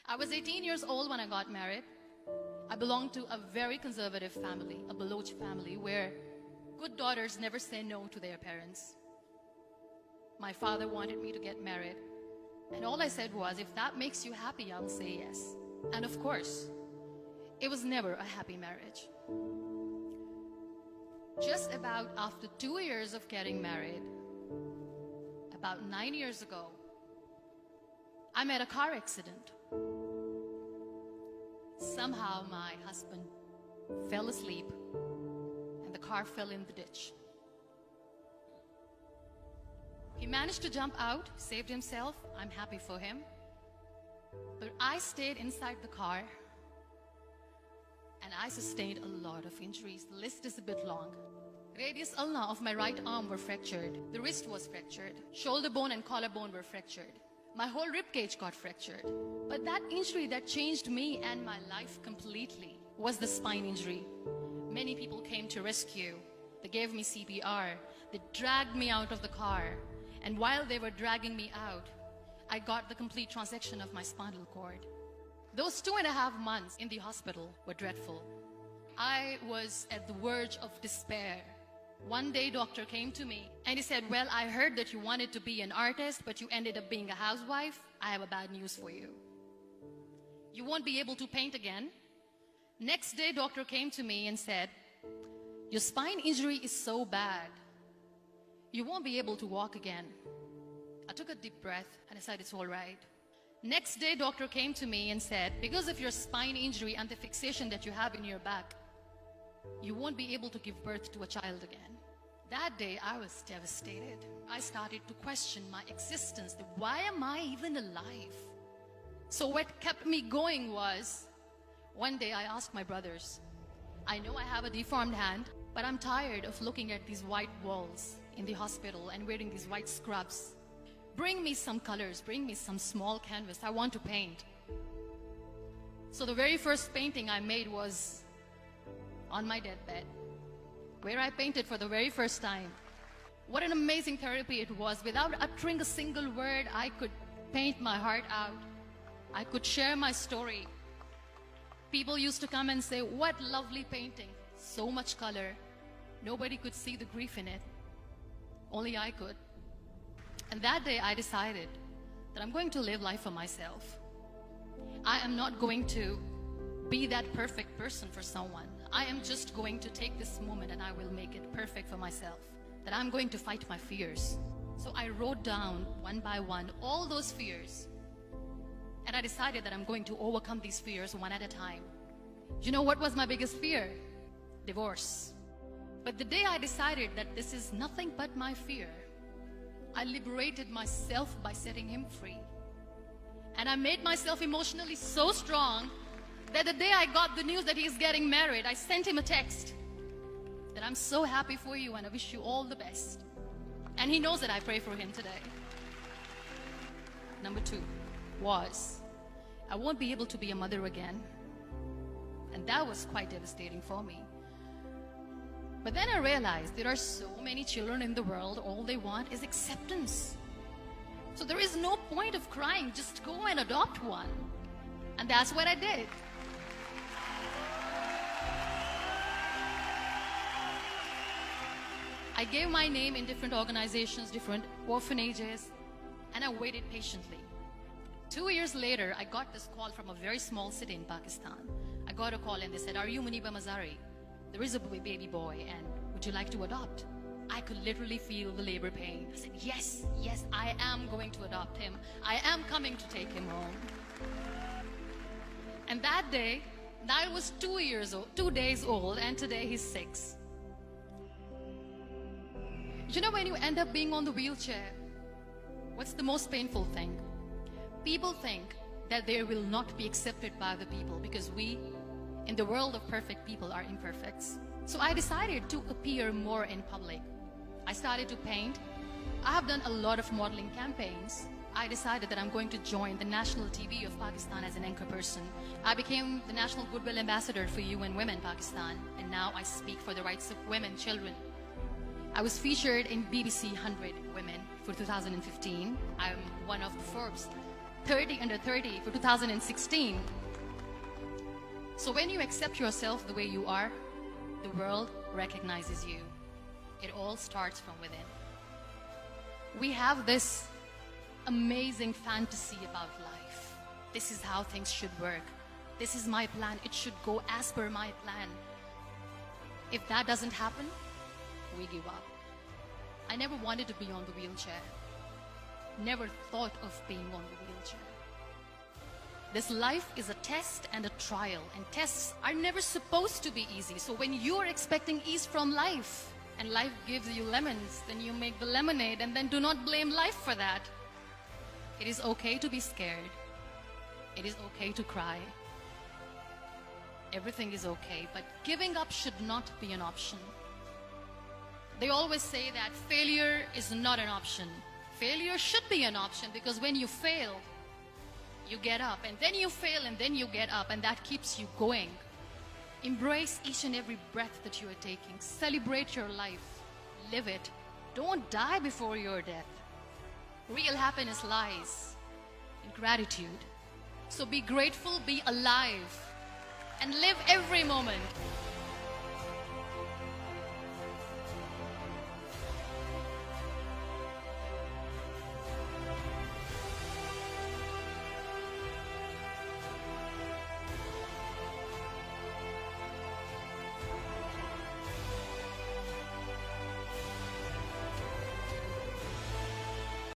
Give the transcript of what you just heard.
I was 18 years old when I got married. I belonged to a very conservative family, a Baloch family, where good daughters never say no to their parents. My father wanted me to get married, and all I said was, if that makes you happy, I'll say yes. And of course, it was never a happy marriage. Just about after 2 years of getting married, about 9 years ago, I met a car accident. Somehow my husband fell asleep and the car fell in the ditch. He managed to jump out, saved himself. I'm happy for him. But I stayed inside the car and I sustained a lot of injuries. The list is a bit long. Radius ulna of my right arm were fractured. The wrist was fractured. Shoulder bone and collarbone were fractured. My whole rib cage got fractured. But that injury that changed me and my life completely was the spine injury. Many people came to rescue. They gave me CPR. They dragged me out of the car. And while they were dragging me out, I got the complete transection of my spinal cord. Those 2.5 months in the hospital were dreadful. I was at the verge of despair. One day, doctor came to me and he said, well, I heard that you wanted to be an artist, but you ended up being a housewife. I have a bad news for you. You won't be able to paint again. Next day, doctor came to me and said, your spine injury is so bad, you won't be able to walk again. I took a deep breath and I said, it's all right. Next day, doctor came to me and said, because of your spine injury and the fixation that you have in your back, you won't be able to give birth to a child again. That day, I was devastated. I started to question my existence. Why am I even alive? So what kept me going was, one day I asked my brothers, I know I have a deformed hand, but I'm tired of looking at these white walls in the hospital and wearing these white scrubs. Bring me some colors, bring me some small canvas. I want to paint. So the very first painting I made was on my deathbed, where I painted for the very first time. What an amazing therapy it was. Without uttering a single word, I could paint my heart out. I could share my story. People used to come and say, what lovely painting, so much color. Nobody could see the grief in it. Only I could. And that day I decided that I'm going to live life for myself. I am not going to be that perfect person for someone. I am just going to take this moment and I will make it perfect for myself. That I'm going to fight my fears. So I wrote down one by one all those fears. And I decided that I'm going to overcome these fears one at a time. You know what was my biggest fear? Divorce. But the day I decided that this is nothing but my fear, I liberated myself by setting him free. And I made myself emotionally so strong that the day I got the news that he's getting married, I sent him a text that I'm so happy for you and I wish you all the best. And he knows that I pray for him today. Number 2 was, I won't be able to be a mother again. And that was quite devastating for me. But then I realized there are so many children in the world, all they want is acceptance. So there is no point of crying, just go and adopt one. And that's what I did. I gave my name in different organizations, different orphanages, and I waited patiently. 2 years later, I got this call from a very small city in Pakistan. I got a call and they said, are you Muniba Mazari? There is a baby boy and would you like to adopt? I could literally feel the labor pain. I said, yes, I am going to adopt him. I am coming to take him home. And that day, I was 2 days old, and today he's 6. You know, when you end up being on the wheelchair, what's the most painful thing? People think that they will not be accepted by the people because we, in the world of perfect people, are imperfects. So I decided to appear more in public. I started to paint. I have done a lot of modeling campaigns. I decided that I'm going to join the national TV of Pakistan as an anchor person. I became the National Goodwill Ambassador for UN Women Pakistan, and now I speak for the rights of women, children. I was featured in BBC 100 Women for 2015. I'm one of the Forbes 30 under 30 for 2016. So when you accept yourself the way you are, the world recognizes you. It all starts from within. We have this amazing fantasy about life. This is how things should work. This is my plan. It should go as per my plan. If that doesn't happen, we give up. I never wanted to be on the wheelchair. Never thought of being on the wheelchair. This life is a test and a trial, and tests are never supposed to be easy. So when you are expecting ease from life, and life gives you lemons, then you make the lemonade, and then do not blame life for that. It is okay to be scared. It is okay to cry. Everything is okay, but giving up should not be an option. They always say that failure is not an option. Failure should be an option, because when you fail, you get up, and then you fail, and then you get up, and that keeps you going. Embrace each and every breath that you are taking. Celebrate your life. Live it. Don't die before your death. Real happiness lies in gratitude. So be grateful, be alive, and live every moment.